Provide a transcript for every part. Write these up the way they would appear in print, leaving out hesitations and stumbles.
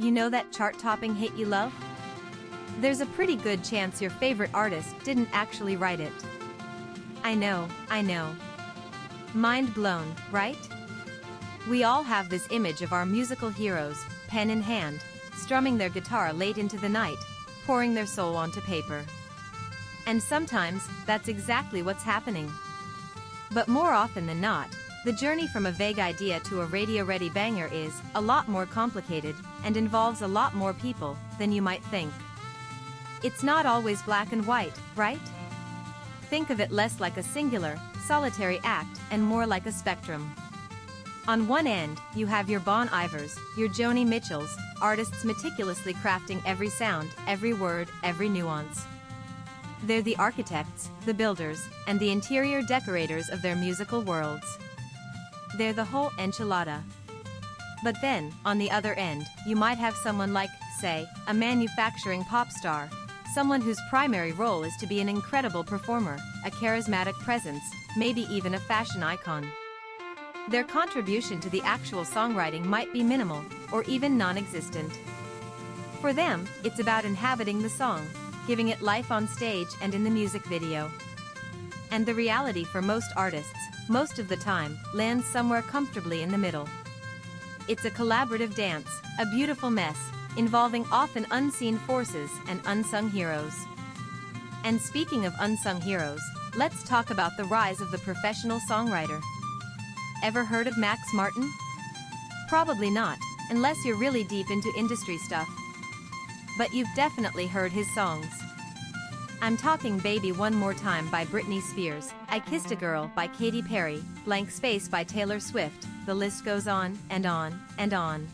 You know that chart-topping hit you love? There's a pretty good chance your favorite artist didn't actually write it. I know. Mind blown, right? We all have this image of our musical heroes, pen in hand, strumming their guitar late into the night, pouring their soul onto paper. And sometimes, that's exactly what's happening. But more often than not, the journey from a vague idea to a radio-ready banger is a lot more complicated and involves a lot more people than you might think. It's not always black and white, right? Think of it less like a singular, solitary act and more like a spectrum. On one end, you have your Bon Ivers, your Joni Mitchells, artists meticulously crafting every sound, every word, every nuance. They're the architects, the builders, and the interior decorators of their musical worlds. They're the whole enchilada. But then, on the other end, you might have someone like, say, a manufacturing pop star, someone whose primary role is to be an incredible performer, a charismatic presence, maybe even a fashion icon. Their contribution to the actual songwriting might be minimal, or even non-existent. For them, it's about inhabiting the song, giving it life on stage and in the music video. And the reality for most artists, most of the time, lands somewhere comfortably in the middle. It's a collaborative dance, a beautiful mess, involving often unseen forces and unsung heroes. And speaking of unsung heroes, let's talk about the rise of the professional songwriter. Ever heard of Max Martin? Probably not, unless you're really deep into industry stuff. But you've definitely heard his songs. I'm talking Baby One More Time by Britney Spears, I Kissed a Girl by Katy Perry, Blank Space by Taylor Swift, the list goes on and on and on.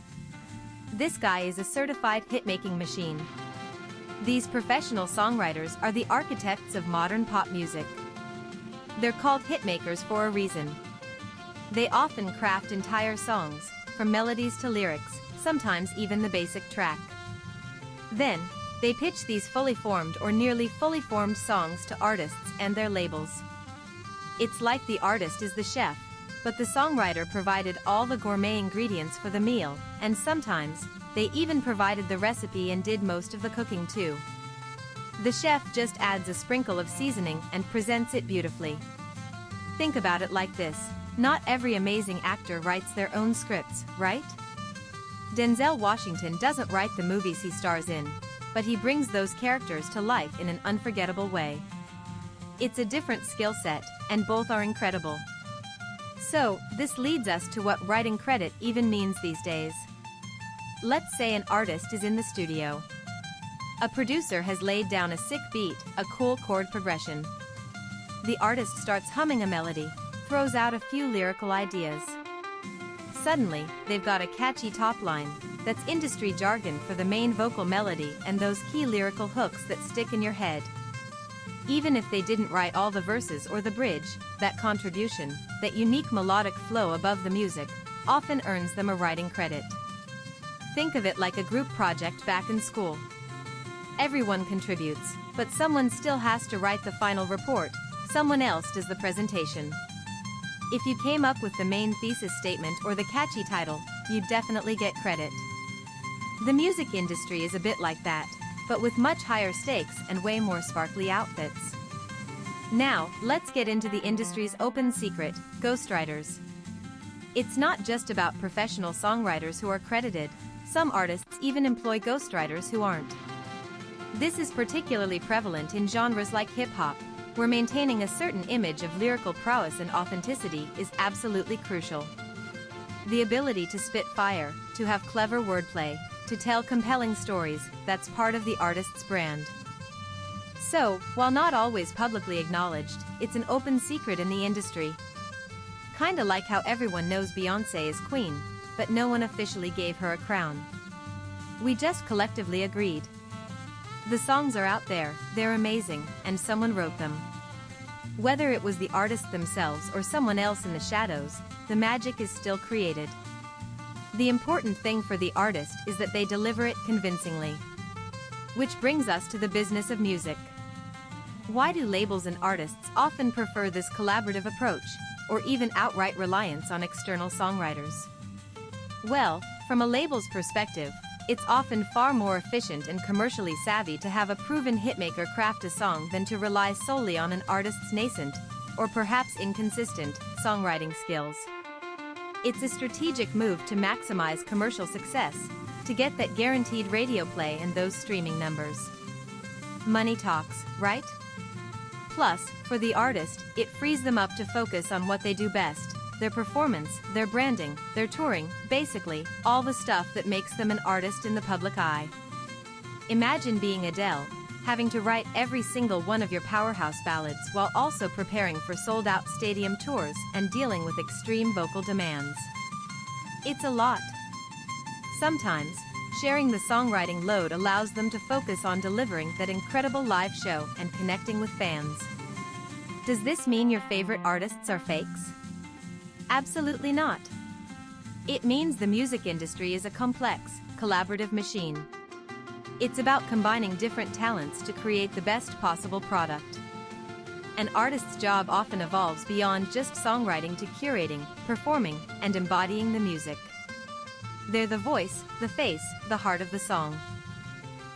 This guy is a certified hit-making machine. These professional songwriters are the architects of modern pop music. They're called hitmakers for a reason. They often craft entire songs, from melodies to lyrics, sometimes even the basic track. Then, they pitch these fully formed or nearly fully formed songs to artists and their labels. It's like the artist is the chef, but the songwriter provided all the gourmet ingredients for the meal, and sometimes, they even provided the recipe and did most of the cooking too. The chef just adds a sprinkle of seasoning and presents it beautifully. Think about it like this. Not every amazing actor writes their own scripts, right? Denzel Washington doesn't write the movies he stars in, but he brings those characters to life in an unforgettable way. It's a different skill set, and both are incredible. So, this leads us to what writing credit even means these days. Let's say an artist is in the studio. A producer has laid down a sick beat, a cool chord progression. The artist starts humming a melody, throws out a few lyrical ideas. Suddenly, they've got a catchy top line, that's industry jargon for the main vocal melody and those key lyrical hooks that stick in your head. Even if they didn't write all the verses or the bridge, that contribution, that unique melodic flow above the music, often earns them a writing credit. Think of it like a group project back in school. Everyone contributes, but someone still has to write the final report, someone else does the presentation. If you came up with the main thesis statement or the catchy title, you'd definitely get credit. The music industry is a bit like that, but with much higher stakes and way more sparkly outfits. Now, let's get into the industry's open secret, ghostwriters. It's not just about professional songwriters who are credited, some artists even employ ghostwriters who aren't. This is particularly prevalent in genres like hip-hop, where maintaining a certain image of lyrical prowess and authenticity is absolutely crucial. The ability to spit fire, to have clever wordplay, to tell compelling stories, that's part of the artist's brand. So, while not always publicly acknowledged, it's an open secret in the industry. Kinda like how everyone knows Beyoncé is queen, but no one officially gave her a crown. We just collectively agreed. The songs are out there, they're amazing, and someone wrote them. Whether it was the artists themselves or someone else in the shadows, the magic is still created. The important thing for the artist is that they deliver it convincingly. Which brings us to the business of music. Why do labels and artists often prefer this collaborative approach, or even outright reliance on external songwriters? Well, from a label's perspective, It's often far more efficient and commercially savvy to have a proven hitmaker craft a song than to rely solely on an artist's nascent, or perhaps inconsistent, songwriting skills. It's a strategic move to maximize commercial success, to get that guaranteed radio play and those streaming numbers. Money talks, right? Plus, for the artist, it frees them up to focus on what they do best: their performance, their branding, their touring, basically, all the stuff that makes them an artist in the public eye. Imagine being Adele, having to write every single one of your powerhouse ballads while also preparing for sold-out stadium tours and dealing with extreme vocal demands. It's a lot. Sometimes, sharing the songwriting load allows them to focus on delivering that incredible live show and connecting with fans. Does this mean your favorite artists are fakes? Absolutely not. It means the music industry is a complex, collaborative machine. It's about combining different talents to create the best possible product. An artist's job often evolves beyond just songwriting to curating, performing, and embodying the music. They're the voice, the face, the heart of the song.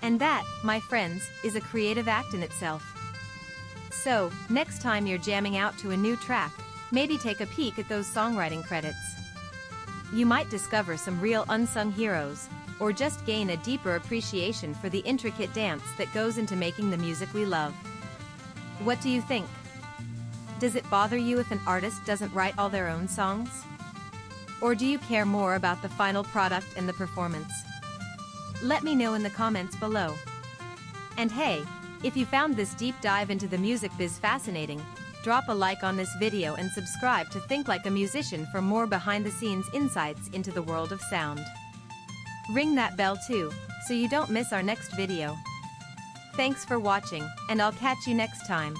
And that, my friends, is a creative act in itself. So, next time you're jamming out to a new track, maybe take a peek at those songwriting credits. You might discover some real unsung heroes, or just gain a deeper appreciation for the intricate dance that goes into making the music we love. What do you think? Does it bother you if an artist doesn't write all their own songs? Or do you care more about the final product and the performance? Let me know in the comments below. And hey, if you found this deep dive into the music biz fascinating, drop a like on this video and subscribe to Think Like a Musician for more behind-the-scenes insights into the world of sound. Ring that bell too, so you don't miss our next video. Thanks for watching, and I'll catch you next time.